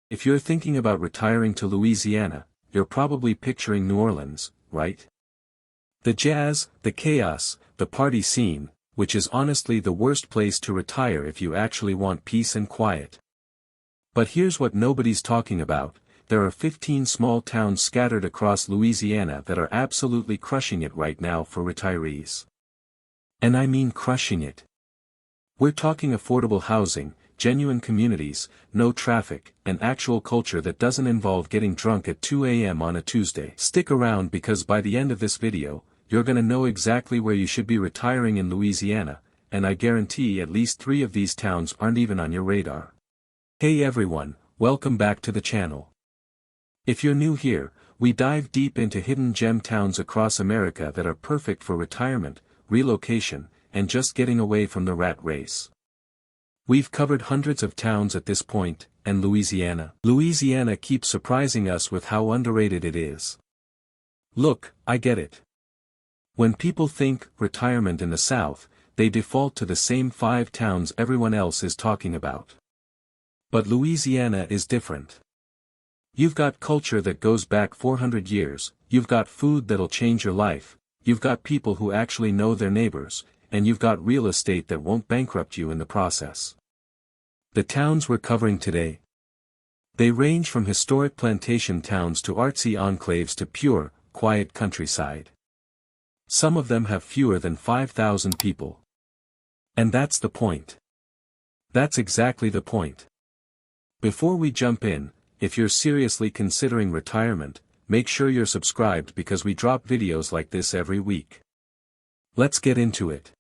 If you're thinking about retiring to Louisiana, you're probably picturing New Orleans, right? The jazz, the chaos, the party scene, which is honestly the worst place to retire if you actually want peace and quiet. But here's what nobody's talking about: there are 15 small towns scattered across Louisiana that are absolutely crushing it right now for retirees. And I mean crushing it. We're talking affordable housing, genuine communities, no traffic, and actual culture that doesn't involve getting drunk at 2 a.m. on a Tuesday. Stick around because by the end of this video, you're gonna know exactly where you should be retiring in Louisiana, and I guarantee at least 3 of these towns aren't even on your radar. Hey everyone, welcome back to the channel. If you're new here, we dive deep into hidden gem towns across America that are perfect for retirement, relocation, and just getting away from the rat race. We've covered hundreds of towns at this point, and Louisiana keeps surprising us with how underrated it is. Look, I get it. When people think retirement in the South, they default to the same 5 towns everyone else is talking about. But Louisiana is different. You've got culture that goes back 400 years, you've got food that'll change your life, you've got people who actually know their neighbors, and you've got real estate that won't bankrupt you in the process. The towns we're covering today. They range from historic plantation towns to artsy enclaves to pure, quiet countryside. Some of them have fewer than 5,000 people. And that's the point. That's exactly the point. Before we jump in, if you're seriously considering retirement, make sure you're subscribed because we drop videos like this every week. Let's get into it.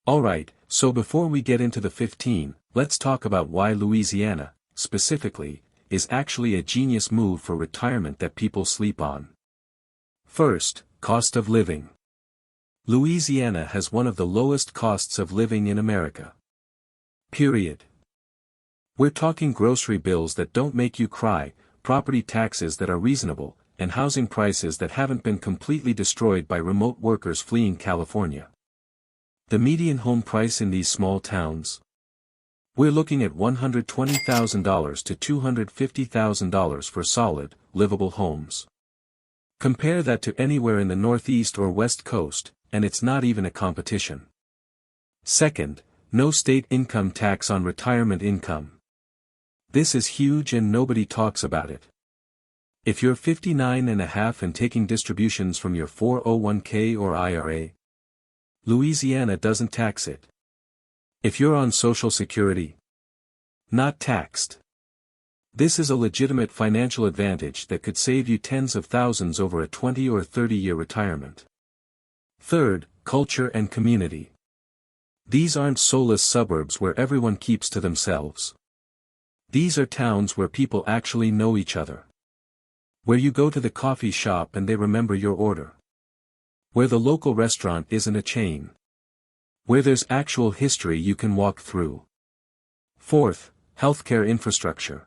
Alright, so before we get into the 15, let's talk about why Louisiana, specifically, is actually a genius move for retirement that people sleep on. First, cost of living. Louisiana has one of the lowest costs of living in America. Period. We're talking grocery bills that don't make you cry, property taxes that are reasonable, and housing prices that haven't been completely destroyed by remote workers fleeing California. The median home price in these small towns? We're looking at $120,000 to $250,000 for solid, livable homes. Compare that to anywhere in the Northeast or West Coast, and it's not even a competition. Second, no state income tax on retirement income. This is huge and nobody talks about it. If you're 59 and a half and taking distributions from your 401k or IRA, Louisiana doesn't tax it. If you're on Social Security, not taxed. This is a legitimate financial advantage that could save you tens of thousands over a 20 or 30-year retirement. Third, culture and community. These aren't soulless suburbs where everyone keeps to themselves. These are towns where people actually know each other. Where you go to the coffee shop and they remember your order. Where the local restaurant isn't a chain. Where there's actual history you can walk through. Fourth, healthcare infrastructure.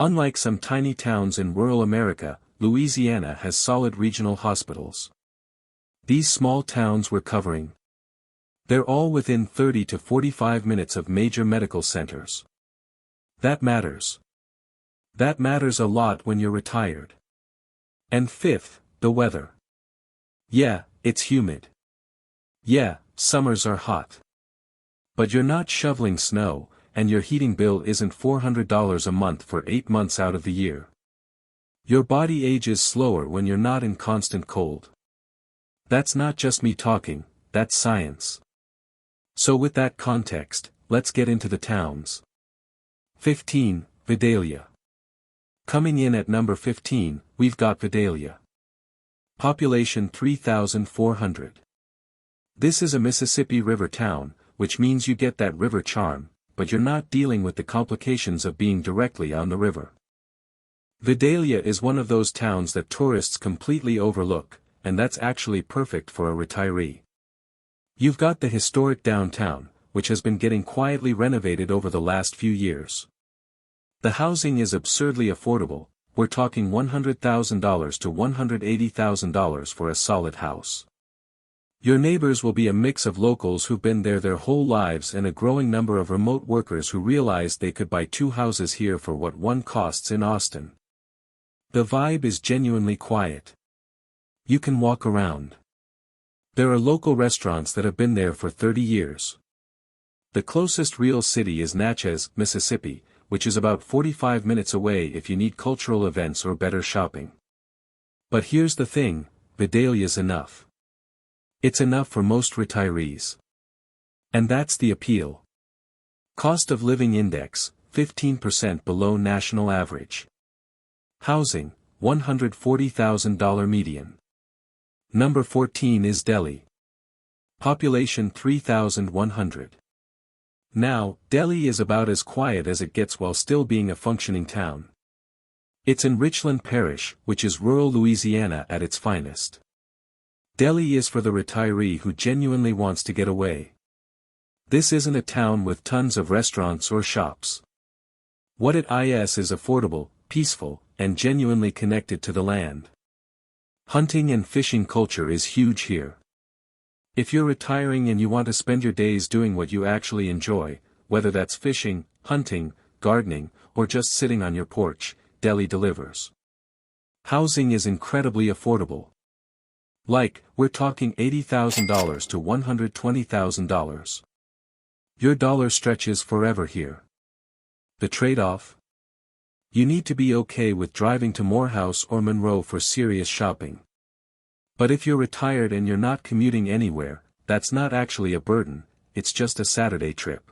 Unlike some tiny towns in rural America, Louisiana has solid regional hospitals. These small towns we're covering. They're all within 30 to 45 minutes of major medical centers. That matters. That matters a lot when you're retired. And fifth, the weather. Yeah, it's humid. Yeah, summers are hot. But you're not shoveling snow, and your heating bill isn't $400 a month for 8 months out of the year. Your body ages slower when you're not in constant cold. That's not just me talking, that's science. So with that context, let's get into the towns. 15, Vidalia. Coming in at number 15, we've got Vidalia. Population 3,400. This is a Mississippi River town, which means you get that river charm, but you're not dealing with the complications of being directly on the river. Vidalia is one of those towns that tourists completely overlook, and that's actually perfect for a retiree. You've got the historic downtown, which has been getting quietly renovated over the last few years. The housing is absurdly affordable, we're talking $100,000 to $180,000 for a solid house. Your neighbors will be a mix of locals who've been there their whole lives and a growing number of remote workers who realized they could buy 2 houses here for what one costs in Austin. The vibe is genuinely quiet. You can walk around. There are local restaurants that have been there for 30 years. The closest real city is Natchez, Mississippi, which is about 45 minutes away if you need cultural events or better shopping. But here's the thing, Vidalia's enough. It's enough for most retirees. And that's the appeal. Cost of living index, 15% below national average. Housing, $140,000 median. Number 14 is Delhi. Population 3,100. Now, Delhi is about as quiet as it gets while still being a functioning town. It's in Richland Parish, which is rural Louisiana at its finest. Delhi is for the retiree who genuinely wants to get away. This isn't a town with tons of restaurants or shops. What it is affordable, peaceful, and genuinely connected to the land. Hunting and fishing culture is huge here. If you're retiring and you want to spend your days doing what you actually enjoy, whether that's fishing, hunting, gardening, or just sitting on your porch, Delhi delivers. Housing is incredibly affordable. Like, we're talking $80,000 to $120,000. Your dollar stretches forever here. The trade-off? You need to be okay with driving to Morehouse or Monroe for serious shopping. But if you're retired and you're not commuting anywhere, that's not actually a burden, it's just a Saturday trip.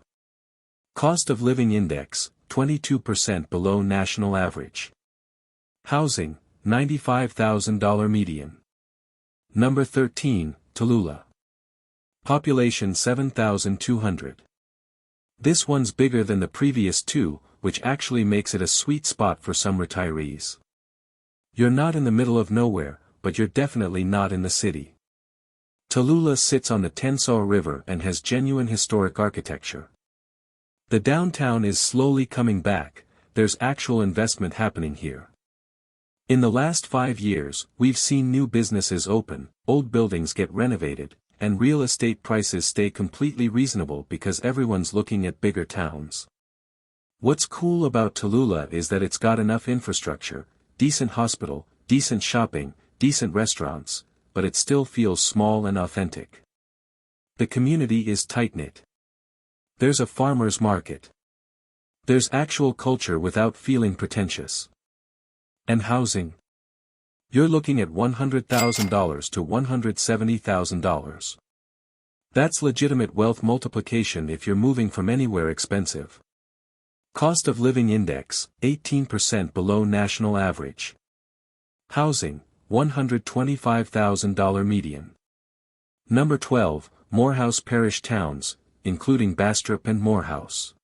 Cost of living index, 22% below national average. Housing, $95,000 median. Number 13, Tallulah. Population 7,200. This one's bigger than the previous 2, which actually makes it a sweet spot for some retirees. You're not in the middle of nowhere, but you're definitely not in the city. Tallulah sits on the Tensas River and has genuine historic architecture. The downtown is slowly coming back, there's actual investment happening here. In the last 5 years, we've seen new businesses open, old buildings get renovated, and real estate prices stay completely reasonable because everyone's looking at bigger towns. What's cool about Tallulah is that it's got enough infrastructure, decent hospital, decent shopping, decent restaurants, but it still feels small and authentic. The community is tight-knit. There's a farmer's market. There's actual culture without feeling pretentious. And housing? You're looking at $100,000 to $170,000. That's legitimate wealth multiplication if you're moving from anywhere expensive. Cost of living index, 18% below national average. Housing, $125,000 median. Number 12, Morehouse Parish towns, including Bastrop and Morehouse.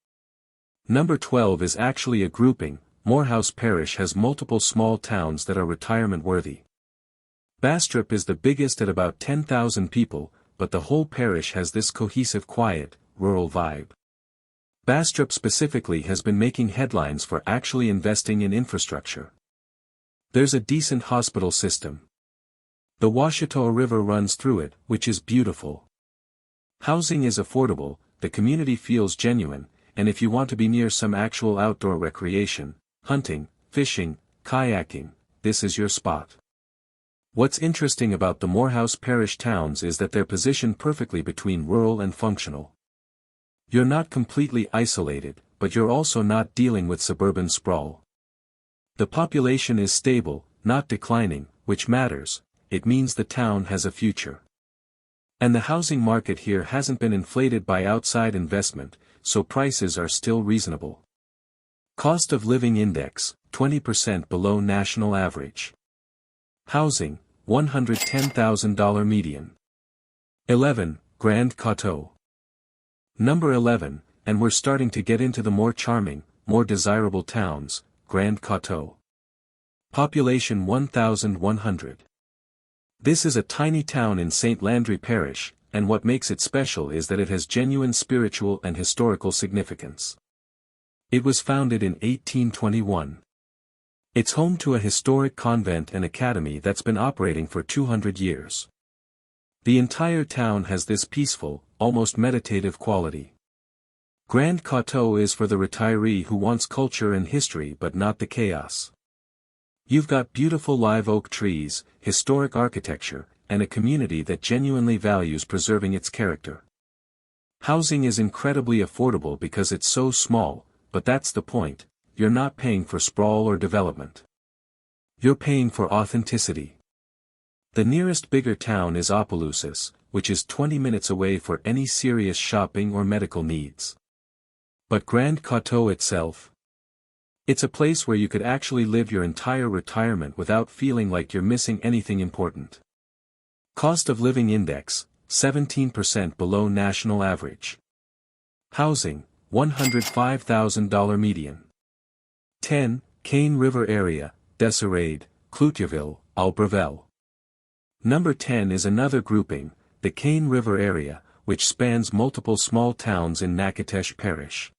Number 12 is actually a grouping. Morehouse Parish has multiple small towns that are retirement-worthy. Bastrop is the biggest at about 10,000 people, but the whole parish has this cohesive quiet, rural vibe. Bastrop specifically has been making headlines for actually investing in infrastructure. There's a decent hospital system. The Washita River runs through it, which is beautiful. Housing is affordable, the community feels genuine, and if you want to be near some actual outdoor recreation, hunting, fishing, kayaking, this is your spot. What's interesting about the Morehouse Parish towns is that they're positioned perfectly between rural and functional. You're not completely isolated, but you're also not dealing with suburban sprawl. The population is stable, not declining, which matters, it means the town has a future. And the housing market here hasn't been inflated by outside investment, so prices are still reasonable. Cost of living index, 20% below national average. Housing, $110,000 median. 11, Grand Coteau. Number 11, and we're starting to get into the more charming, more desirable towns, Grand Coteau. Population 1,100. This is a tiny town in St. Landry Parish, and what makes it special is that it has genuine spiritual and historical significance. It was founded in 1821. It's home to a historic convent and academy that's been operating for 200 years. The entire town has this peaceful, almost meditative quality. Grand Coteau is for the retiree who wants culture and history but not the chaos. You've got beautiful live oak trees, historic architecture, and a community that genuinely values preserving its character. Housing is incredibly affordable because it's so small, but that's the point, you're not paying for sprawl or development. You're paying for authenticity. The nearest bigger town is Opelousas, which is 20 minutes away for any serious shopping or medical needs. But Grand Coteau itself? It's a place where you could actually live your entire retirement without feeling like you're missing anything important. Cost of living index, 17% below national average. Housing, $105,000 median. 10. Cane River area, Desirade, Cloutierville, Albrevel. Number 10 is another grouping, the Cane River area, which spans multiple small towns in Natchitoches Parish.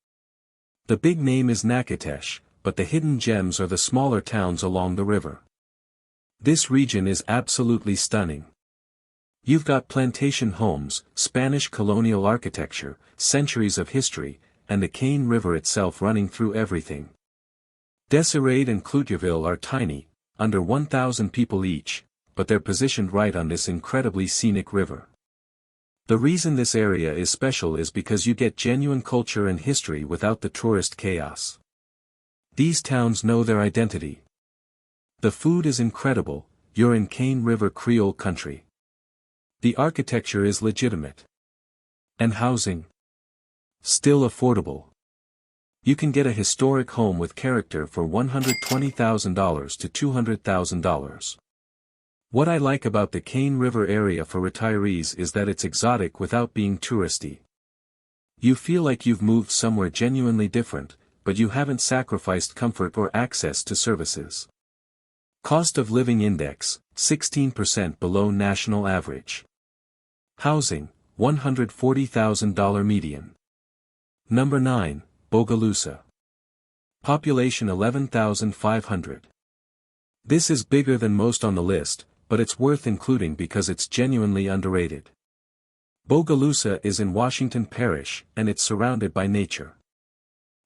The big name is Natchitoches, but the hidden gems are the smaller towns along the river. This region is absolutely stunning. You've got plantation homes, Spanish colonial architecture, centuries of history, and the Cane River itself running through everything. Desirade and Cloutierville are tiny, under 1,000 people each, but they're positioned right on this incredibly scenic river. The reason this area is special is because you get genuine culture and history without the tourist chaos. These towns know their identity. The food is incredible, you're in Cane River Creole country. The architecture is legitimate. And housing? Still affordable. You can get a historic home with character for $120,000 to $200,000. What I like about the Cane River area for retirees is that it's exotic without being touristy. You feel like you've moved somewhere genuinely different, but you haven't sacrificed comfort or access to services. Cost of living index, 16% below national average. Housing, $140,000 median. Number 9, Bogalusa. Population 11,500. This is bigger than most on the list, but it's worth including because it's genuinely underrated. Bogalusa is in Washington Parish, and it's surrounded by nature.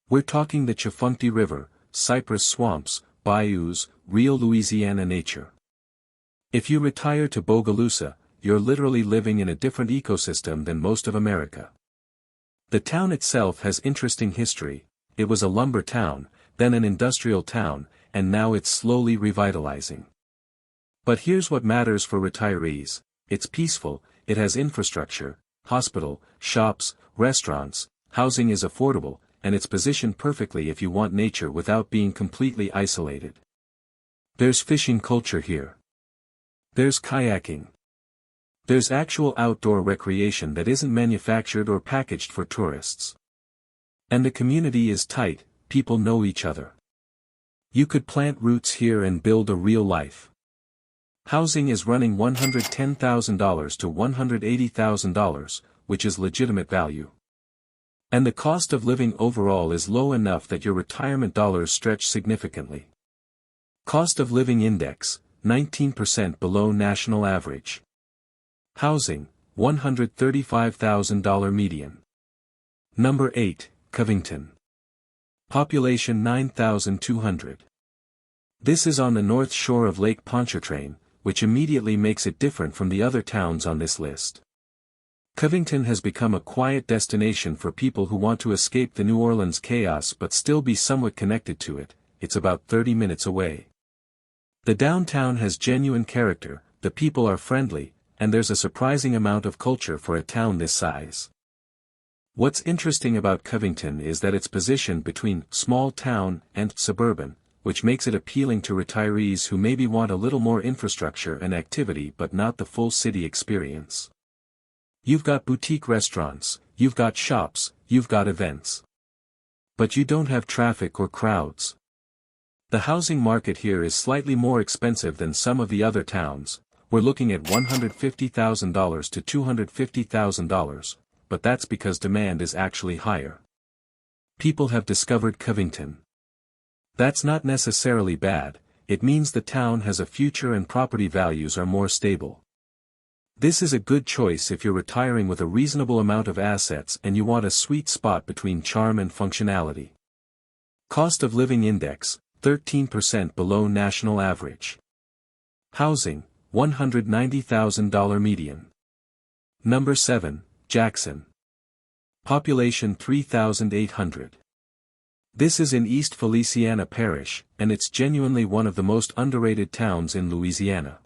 We're talking the Chafuncty River, cypress swamps, bayous, real Louisiana nature. If you retire to Bogalusa, you're literally living in a different ecosystem than most of America. The town itself has interesting history. It was a lumber town, then an industrial town, and now it's slowly revitalizing. But here's what matters for retirees: it's peaceful, it has infrastructure, hospital, shops, restaurants, housing is affordable, and it's positioned perfectly if you want nature without being completely isolated. There's fishing culture here. There's kayaking. There's actual outdoor recreation that isn't manufactured or packaged for tourists. And the community is tight, people know each other. You could plant roots here and build a real life. Housing is running $110,000 to $180,000, which is legitimate value. And the cost of living overall is low enough that your retirement dollars stretch significantly. Cost of living index, 19% below national average. Housing, $135,000 median. Number 8, Covington. Population 9,200. This is on the north shore of Lake Pontchartrain, which immediately makes it different from the other towns on this list. Covington has become a quiet destination for people who want to escape the New Orleans chaos but still be somewhat connected to it. It's about 30 minutes away. The downtown has genuine character, the people are friendly, and there's a surprising amount of culture for a town this size. What's interesting about Covington is that it's positioned between small town and suburban, which makes it appealing to retirees who maybe want a little more infrastructure and activity but not the full city experience. You've got boutique restaurants, you've got shops, you've got events. But you don't have traffic or crowds. The housing market here is slightly more expensive than some of the other towns. We're looking at $150,000 to $250,000, but that's because demand is actually higher. People have discovered Covington. That's not necessarily bad, it means the town has a future and property values are more stable. This is a good choice if you're retiring with a reasonable amount of assets and you want a sweet spot between charm and functionality. Cost of living index, 13% below national average. Housing, $190,000 median. Number 7, Jackson. Population 3,800. This is in East Feliciana Parish, and it's genuinely one of the most underrated towns in Louisiana.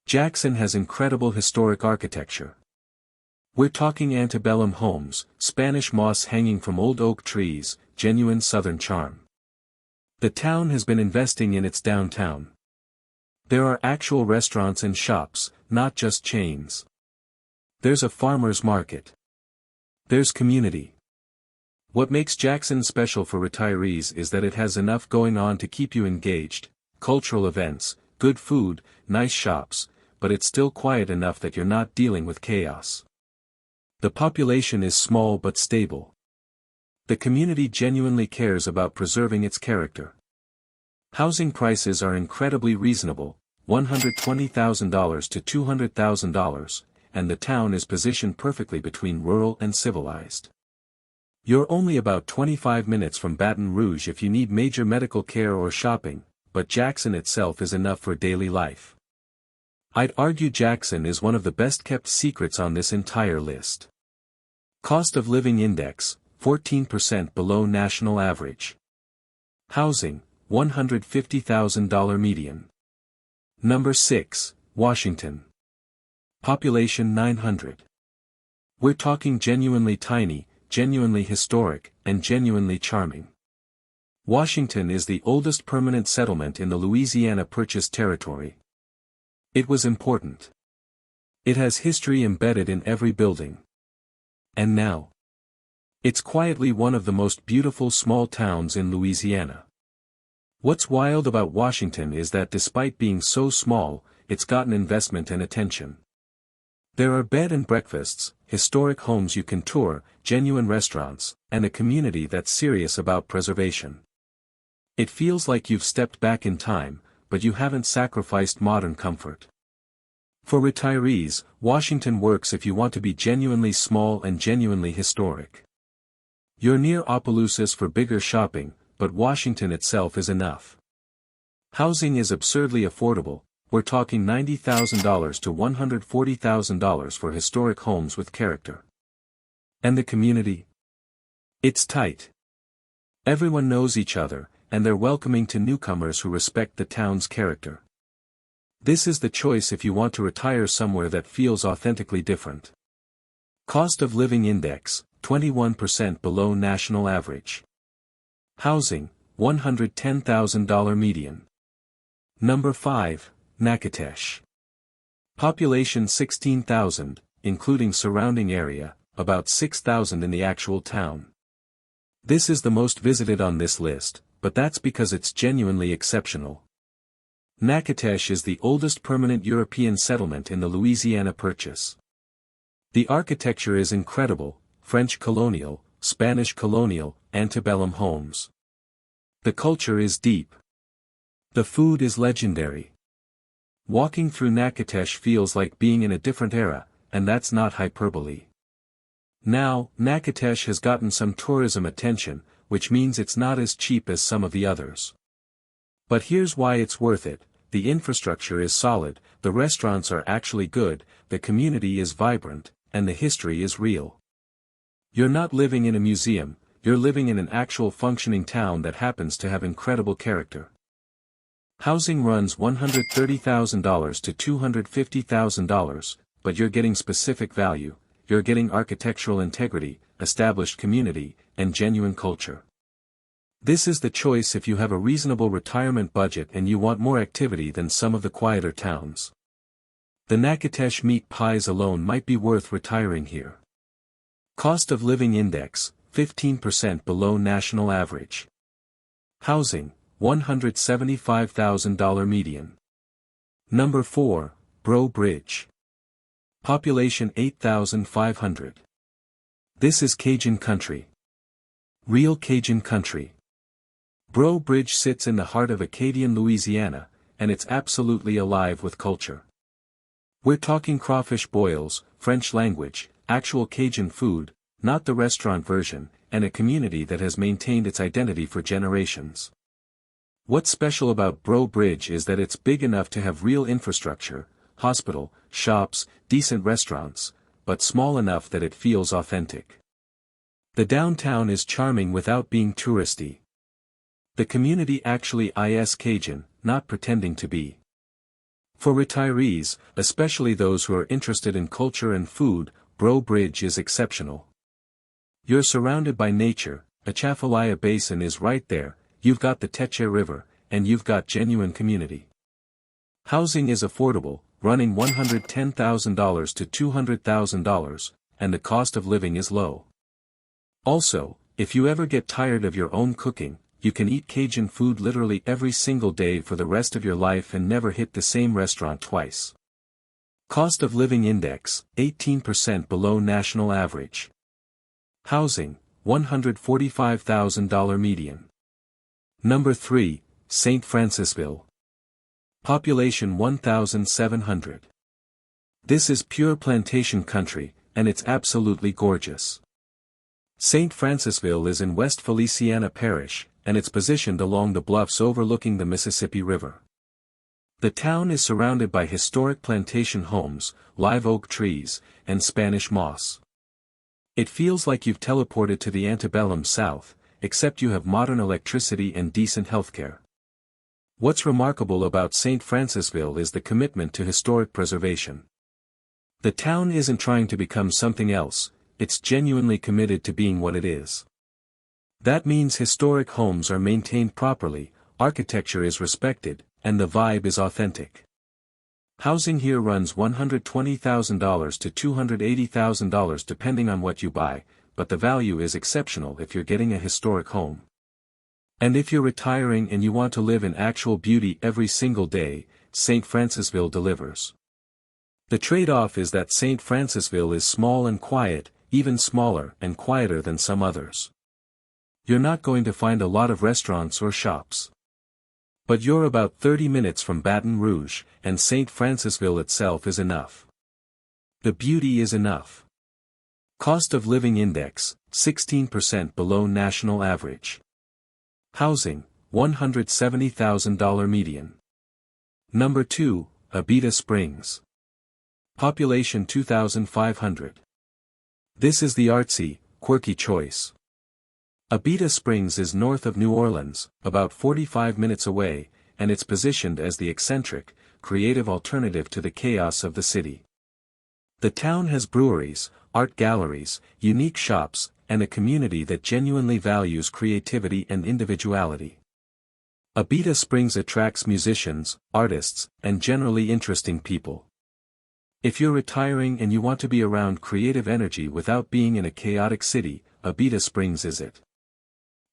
Jackson has incredible historic architecture. We're talking antebellum homes, Spanish moss hanging from old oak trees, genuine southern charm. The town has been investing in its downtown. There are actual restaurants and shops, not just chains. There's a farmer's market. There's community. What makes Jackson special for retirees is that it has enough going on to keep you engaged: cultural events, good food, nice shops, but it's still quiet enough that you're not dealing with chaos. The population is small but stable. The community genuinely cares about preserving its character. Housing prices are incredibly reasonable, $120,000 to $200,000, and the town is positioned perfectly between rural and civilized. You're only about 25 minutes from Baton Rouge if you need major medical care or shopping, but Jackson itself is enough for daily life. I'd argue Jackson is one of the best-kept secrets on this entire list. Cost of living index, 14% below national average. Housing, $150,000 median. Number 6, Washington. Population 900. We're talking genuinely tiny, genuinely historic, and genuinely charming. Washington is the oldest permanent settlement in the Louisiana Purchase territory. It was important. It has history embedded in every building. And now, it's quietly one of the most beautiful small towns in Louisiana. What's wild about Washington is that despite being so small, it's gotten investment and attention. There are bed and breakfasts, historic homes you can tour, genuine restaurants, and a community that's serious about preservation. It feels like you've stepped back in time, but you haven't sacrificed modern comfort. For retirees, Washington works if you want to be genuinely small and genuinely historic. You're near Opelousas for bigger shopping, but Washington itself is enough. Housing is absurdly affordable. We're talking $90,000 to $140,000 for historic homes with character. And the community? It's tight. Everyone knows each other, and they're welcoming to newcomers who respect the town's character. This is the choice if you want to retire somewhere that feels authentically different. Cost of living index, 21% below national average. Housing, $110,000 median. Number 5, Natchitoches. Population 16,000, including surrounding area, about 6,000 in the actual town. This is the most visited on this list, but that's because it's genuinely exceptional. Natchitoches is the oldest permanent European settlement in the Louisiana Purchase. The architecture is incredible: French colonial, Spanish colonial, antebellum homes. The culture is deep. The food is legendary. Walking through Natchitoches feels like being in a different era, and that's not hyperbole. Now, Natchitoches has gotten some tourism attention, which means it's not as cheap as some of the others. But here's why it's worth it: the infrastructure is solid, the restaurants are actually good, the community is vibrant, and the history is real. You're not living in a museum, you're living in an actual functioning town that happens to have incredible character. Housing runs $130,000 to $250,000, but you're getting specific value. You're getting architectural integrity, established community, and genuine culture. This is the choice if you have a reasonable retirement budget and you want more activity than some of the quieter towns. The Natchitoches meat pies alone might be worth retiring here. Cost of living index, 15% below national average. Housing, $175,000 median. Number 4, Breaux Bridge. Population 8,500. This is Cajun country. Real Cajun country. Breaux Bridge sits in the heart of Acadian Louisiana, and it's absolutely alive with culture. We're talking crawfish boils, French language, actual Cajun food, not the restaurant version, and a community that has maintained its identity for generations. What's special about Breaux Bridge is that it's big enough to have real infrastructure, hospital, shops, decent restaurants, but small enough that it feels authentic. The downtown is charming without being touristy. The community actually is Cajun, not pretending to be. For retirees, especially those who are interested in culture and food, Breaux Bridge is exceptional. You're surrounded by nature, Atchafalaya Basin is right there, you've got the Teche River, and you've got genuine community. Housing is affordable, running $110,000 to $200,000, and the cost of living is low. Also, if you ever get tired of your own cooking, you can eat Cajun food literally every single day for the rest of your life and never hit the same restaurant twice. Cost of living index, 18% below national average. Housing, $145,000 median. Number 3, St. Francisville. Population 1,700. This is pure plantation country, and it's absolutely gorgeous. St. Francisville is in West Feliciana Parish, and it's positioned along the bluffs overlooking the Mississippi River. The town is surrounded by historic plantation homes, live oak trees, and Spanish moss. It feels like you've teleported to the antebellum South, except you have modern electricity and decent healthcare. What's remarkable about St. Francisville is the commitment to historic preservation. The town isn't trying to become something else, it's genuinely committed to being what it is. That means historic homes are maintained properly, architecture is respected, and the vibe is authentic. Housing here runs $120,000 to $280,000 depending on what you buy, but the value is exceptional if you're getting a historic home. And if you're retiring and you want to live in actual beauty every single day, St. Francisville delivers. The trade-off is that St. Francisville is small and quiet, even smaller and quieter than some others. You're not going to find a lot of restaurants or shops. But you're about 30 minutes from Baton Rouge, and St. Francisville itself is enough. The beauty is enough. Cost of living index, 16% below national average. Housing, $170,000 median. Number 2, Abita Springs. Population 2,500. This is the artsy, quirky choice. Abita Springs is north of New Orleans, about 45 minutes away, and it's positioned as the eccentric, creative alternative to the chaos of the city. The town has breweries, art galleries, unique shops, and a community that genuinely values creativity and individuality. Abita Springs attracts musicians, artists, and generally interesting people. If you're retiring and you want to be around creative energy without being in a chaotic city, Abita Springs is it.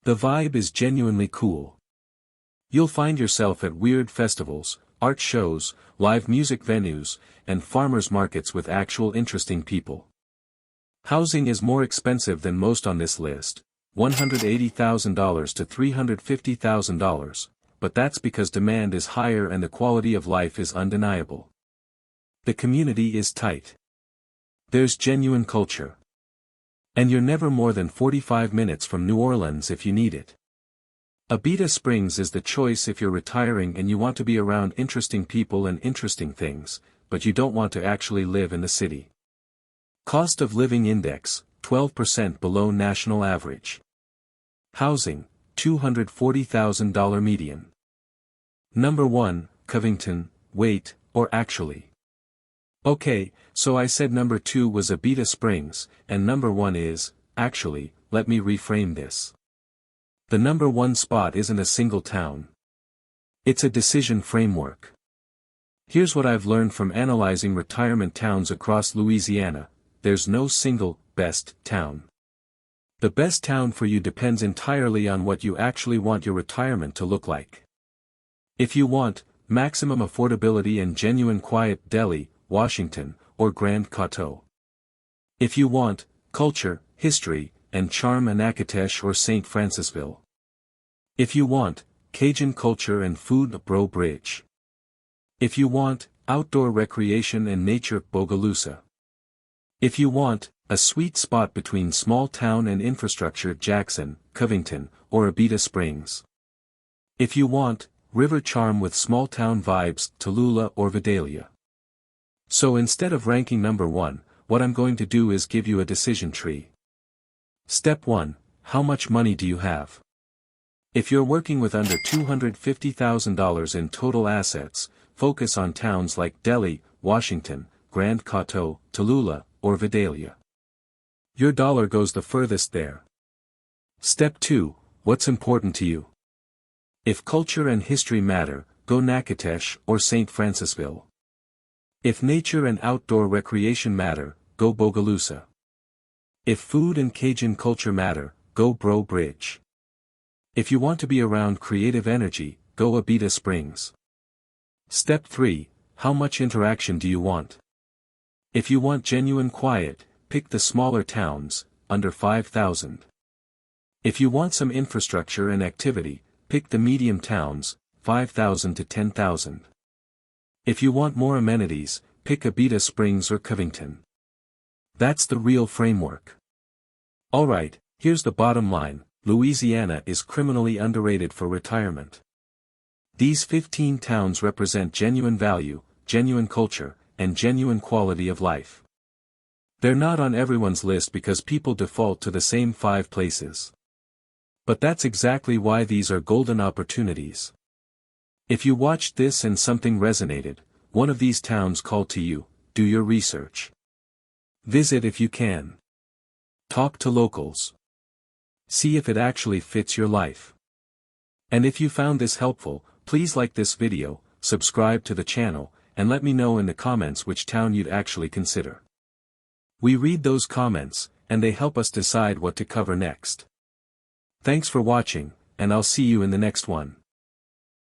The vibe is genuinely cool. You'll find yourself at weird festivals, art shows, live music venues, and farmers markets with actual interesting people. Housing is more expensive than most on this list, $180,000 to $350,000, but that's because demand is higher and the quality of life is undeniable. The community is tight. There's genuine culture. And you're never more than 45 minutes from New Orleans if you need it. Abita Springs is the choice if you're retiring and you want to be around interesting people and interesting things, but you don't want to actually live in the city. Cost of living index, 12% below national average. Housing, $240,000 median. Number 1, Covington, wait, or actually. Okay, so I said number 2 was Abita Springs, and number 1 is, actually, let me reframe this. The number 1 spot isn't a single town. It's a decision framework. Here's what I've learned from analyzing retirement towns across Louisiana: there's no single, best town. The best town for you depends entirely on what you actually want your retirement to look like. If you want maximum affordability and genuine quiet, Delhi, Washington, or Grand Coteau. If you want culture, history, and charm, Natchitoches or St. Francisville. If you want Cajun culture and food, Breaux Bridge. If you want outdoor recreation and nature Bogalusa. If you want, a sweet spot between small town and infrastructure Jackson, Covington, or Abita Springs. If you want, river charm with small town vibes Tallulah or Vidalia. So instead of ranking number 1, what I'm going to do is give you a decision tree. Step 1, how much money do you have? If you're working with under $250,000 in total assets, focus on towns like Delhi, Washington, Grand Coteau, Tallulah, or Vidalia. Your dollar goes the furthest there. Step 2, what's important to you? If culture and history matter, go Natchitoches or St. Francisville. If nature and outdoor recreation matter, go Bogalusa. If food and Cajun culture matter, go Breaux Bridge. If you want to be around creative energy, go Abita Springs. Step 3, how much interaction do you want? If you want genuine quiet, pick the smaller towns, under 5,000. If you want some infrastructure and activity, pick the medium towns, 5,000 to 10,000. If you want more amenities, pick Abita Springs or Covington. That's the real framework. Alright, here's the bottom line. Louisiana is criminally underrated for retirement. These 15 towns represent genuine value, genuine culture, and genuine quality of life. They're not on everyone's list because people default to the same 5 places. But that's exactly why these are golden opportunities. If you watched this and something resonated, one of these towns called to you, do your research. Visit if you can. Talk to locals. See if it actually fits your life. And if you found this helpful, please like this video, subscribe to the channel, and let me know in the comments which town you'd actually consider. We read those comments, and they help us decide what to cover next. Thanks for watching, and I'll see you in the next one.